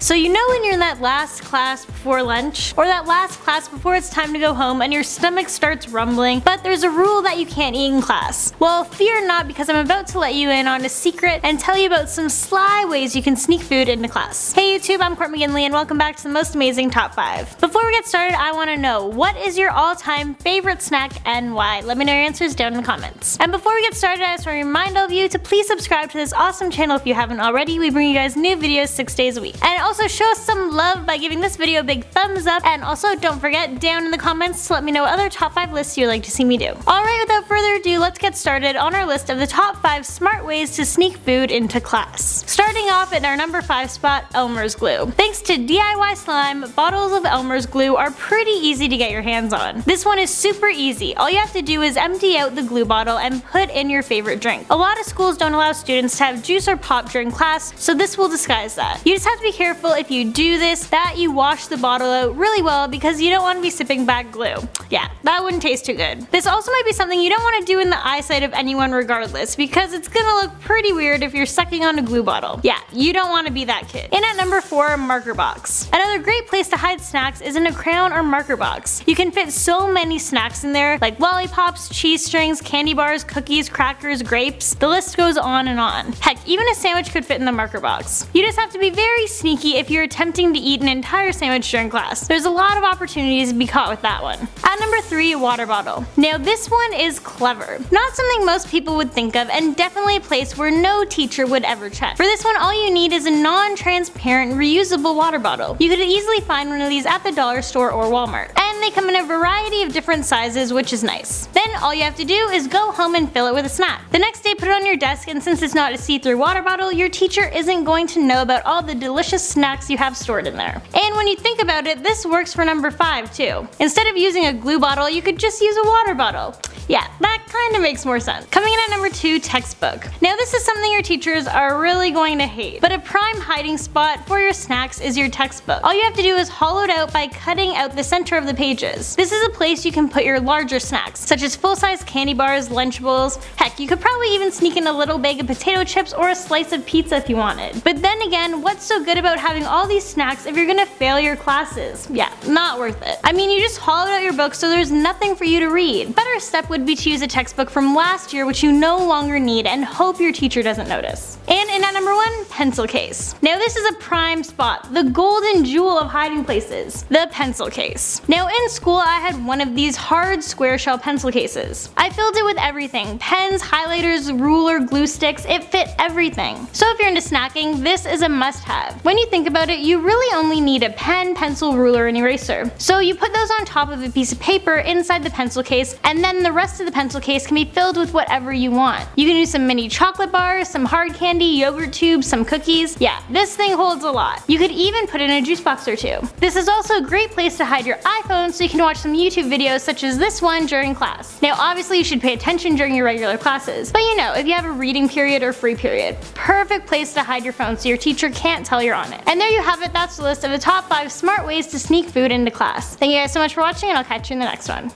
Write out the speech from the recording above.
So you know when you're in that last class before lunch, or that last class before it's time to go home and your stomach starts rumbling, but there's a rule that you can't eat in class? Well, fear not, because I'm about to let you in on a secret and tell you about some sly ways you can sneak food into class. Hey YouTube, I'm Court McGinley and welcome back to the most amazing top 5. Before we get started, I want to know, what is your all-time favorite snack and why? Let me know your answers down in the comments. And before we get started, I just want to remind all of you to please subscribe to this awesome channel if you haven't already. We bring you guys new videos 6 days a week. And also show us some love by giving this video a big thumbs up, and also don't forget down in the comments to let me know what other top 5 lists you'd like to see me do. Alright, without further ado, let's get started on our list of the top 5 smart ways to sneak food into class. Starting off at our number 5 spot, OMERS Glue. Thanks to DIY Slime, bottles of OMERS Glue are pretty easy to get your hands on. This one is super easy. All you have to do is empty out the glue bottle and put in your favorite drink. A lot of schools don't allow students to have juice or pop during class, so this will disguise that. You just have to be careful if you do this that you wash the bottle out really well, because you don't want to be sipping back glue. Yeah, that wouldn't taste too good. This also might be something you don't want to do in the eyesight of anyone regardless, because it's gonna look pretty weird if you're sucking on a glue bottle. Yeah, you don't want to be that kid. In at number 4, marker box. Another great place to hide snacks is in a crayon or marker box. You can fit so many snacks in there, like lollipops, cheese strings, candy bars, cookies, crackers, grapes. The list goes on and on. Heck, even a sandwich could fit in the marker box. You just have to be very sneaky if you're attempting to eat an entire sandwich during class. There's a lot of opportunities to be caught with that one. At number 3, water bottle. Now this one is clever. Not something most people would think of, and definitely a place where no teacher would ever check. For this one, all you need is a non-transparent, reusable water bottle. You could easily find one of these at the dollar store or Walmart. And they come in a variety of different sizes, which is nice. Then all you have to do is go home and fill it with a snack. The next day, put it on your desk, and since it's not a see-through water bottle, your teacher isn't going to know about all the delicious snacks you have stored in there. And when you think about it, this works for number 5 too. Instead of using a glue bottle, you could just use a water bottle. Yeah, that kind of makes more sense. Coming in at number 2, textbook. Now this is something your teachers are really going to hate, but a prime hiding spot for your snacks is your textbook. All you have to do is hollow it out by cutting out the center of the pages. This is a place you can put your larger snacks, such as full-size candy bars, Lunchables. Heck, you could probably even sneak in a little bag of potato chips or a slice of pizza if you wanted. But then again, what's so good about having all these snacks if you're gonna fail your classes? Yeah, not worth it. I mean, you just hollowed out your book so there's nothing for you to read. Better step would be to use a textbook from last year which you no longer need and hope your teacher doesn't notice. And in at number 1, pencil case. Now this is a prime spot, the golden jewel of hiding places, the pencil case. Now in school I had one of these hard square shell pencil cases. I filled it with everything, pens, highlighters, ruler, glue sticks, it fit everything. So if you're into snacking, this is a must-have. When you think about it, you really only need a pen, pencil, ruler, and eraser. So you put those on top of a piece of paper inside the pencil case, and then the rest of the pencil case can be filled with whatever you want. You can use some mini chocolate bars, some hard candy, yogurt tubes, some cookies. Yeah, this thing holds a lot. You could even put in a juice box or 2. This is also a great place to hide your iPhone so you can watch some YouTube videos such as this one during class. Now obviously you should pay attention during your regular classes, but you know, if you have a reading period or free period, perfect place to hide your phone so your teacher can't tell you're on it. And there you have it, that's the list of the top 5 smart ways to sneak food into class. Thank you guys so much for watching, and I'll catch you in the next one.